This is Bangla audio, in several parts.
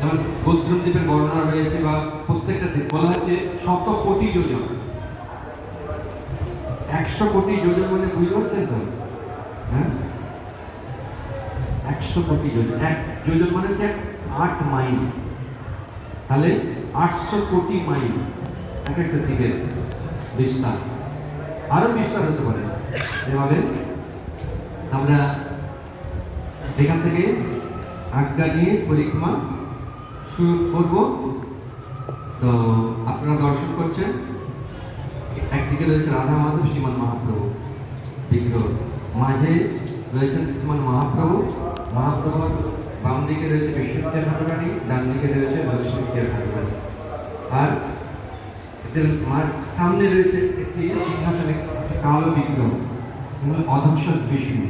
যেমন গোদ্রুম দ্বীপের বর্ণনা রয়েছে, বা প্রত্যেকটা দ্বীপ বলা হচ্ছে 100 কোটি যোজন। 100 কোটি যোজন মানে বুঝতে পারছেন তো? হ্যাঁ, 100 কোটি যোজন। 1 যোজন মানে হচ্ছে 8 মাইল। তাহলে 800 কোটি মাইল এক একটা দ্বীপের বিস্তার। আরো বিস্তার হতে পারে। এভাবে আমরা এখান থেকে আজ্ঞা নিয়ে পরিক্রমা শুরু করব। তো আপনারা দর্শন করছেন, একদিকে রয়েছে রাধা মাধব শ্রীমান মহাপ্রভু বিগ্রহ, মাঝে রয়েছেন শ্রীমান মহাপ্রভু। মহাপ্রভুর বাম দিকে রয়েছে বিশ্ববিদ্যালয় ঠাকুরানী, ডান দিকে রয়েছে লক্ষ্মীবিদ্যালয় ঠাকুরানী। আর এদের সামনে রয়েছে একটি সিংহাসনে কালো বিগ্রহ, অধক্ষ বিষ্ণু।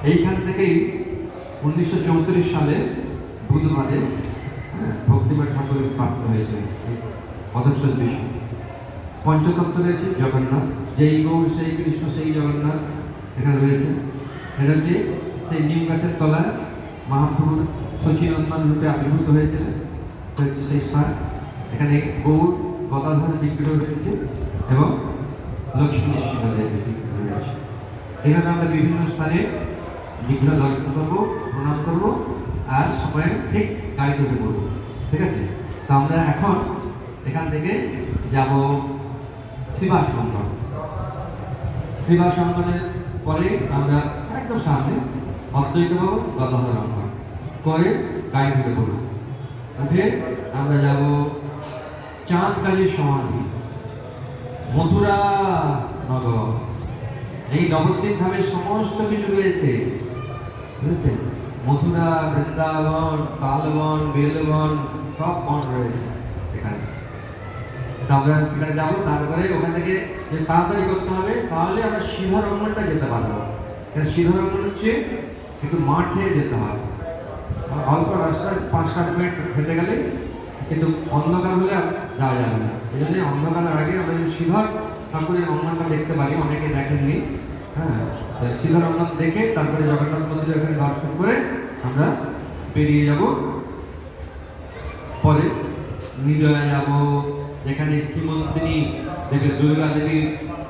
এইখান থেকেই 1934 সালে বুধবারে ভক্তিবাদ ঠাকুরের প্রাপ্ত হয়েছে অধক্ষ বিষ্ণু। পঞ্চতত্ত্ব রয়েছে জগন্নাথ, যেই গৌর সেই কৃষ্ণ সেই জগন্নাথ এখানে রয়েছে। এটা হচ্ছে সেই নিম গাছের তলায় মহাপ্রভুর সচিনন্দন রূপে আবির্ভূত হয়েছিলেন, হচ্ছে সেই স্থান। এখানে গৌর গদাধর বিগ্রহ রয়েছে এবং লক্ষ্মী নৃসিংহদেবের বিগ্রহ রয়েছে। এখানে আমরা বিভিন্ন স্থানে বিগ্রহ দর্শন করবো, প্রণাম করবো, আর সময়ের ঠিক গাড়ি তুলে করবো। ঠিক আছে? তো আমরা এখন এখান থেকে যাব শ্রীবাস অঙ্গন। শ্রীবাস অঙ্গনের পরে আমরা একদম সামনে অদ্বৈত ভবন গদাধর অঙ্গন করে গাড়ি তুলে করবো। উঠে আমরা যাব চাঁদগাজীর সমাধি, মথুরা নগর। এই নবদ্বীপ ধামের সমস্ত কিছু রয়েছে, বুঝেছেন? মথুরা, বৃন্দাবন, তালবন, বেলবন, সব বন রয়েছে এখানে। আমরা সেখানে যাবো। তারপরে ওখান থেকে তাড়াতাড়ি করতে হবে, তাহলে আমরা সিধর অঙ্গনটা যেতে পারবো। সিধর অঙ্গন হচ্ছে একটু মাঠে যেতে হবে, অল্প রাস্তায় 5-7 মিনিট হেঁটে গেলে, কিন্তু অন্ধকার হলে যাওয়া যাবে না। এই জন্য অন্ধকারের আগে আমরা যদি সিধর ঠাকুরের অঙ্গনটা দেখতে পারি, অনেকে দেখেননি। হ্যাঁ, সিধর অঙ্গন দেখে তারপরে জগন্নাথ মন্দির এখানে দর্শন করে আমরা বেরিয়ে যাব। পরে নিদয়া যাব, যেখানে শ্রীমন্তিনী দেবী দুর্গা দেবী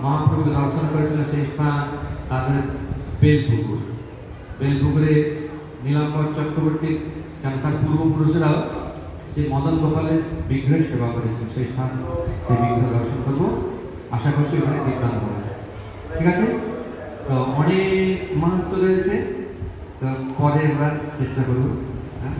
মহাপ্রভুকে দর্শন করেছিল সেই স্থান। তারপরে বেলপুকুর, বেলপুকুরে নীলাম্বর চক্রবর্তী, কেন তার পূর্বপুরুষেরাও যে মদন গোপালের বিগ্রহের সেবা করেছিল সেই স্থান, সেই বিগ্রহ দর্শন করবো। আশা করছি ওখানে বিজ্ঞান হবে। ঠিক আছে? তো অনেক মাহাত্ম্য রয়েছে, তো পরে আমরা চেষ্টা করবো। হ্যাঁ।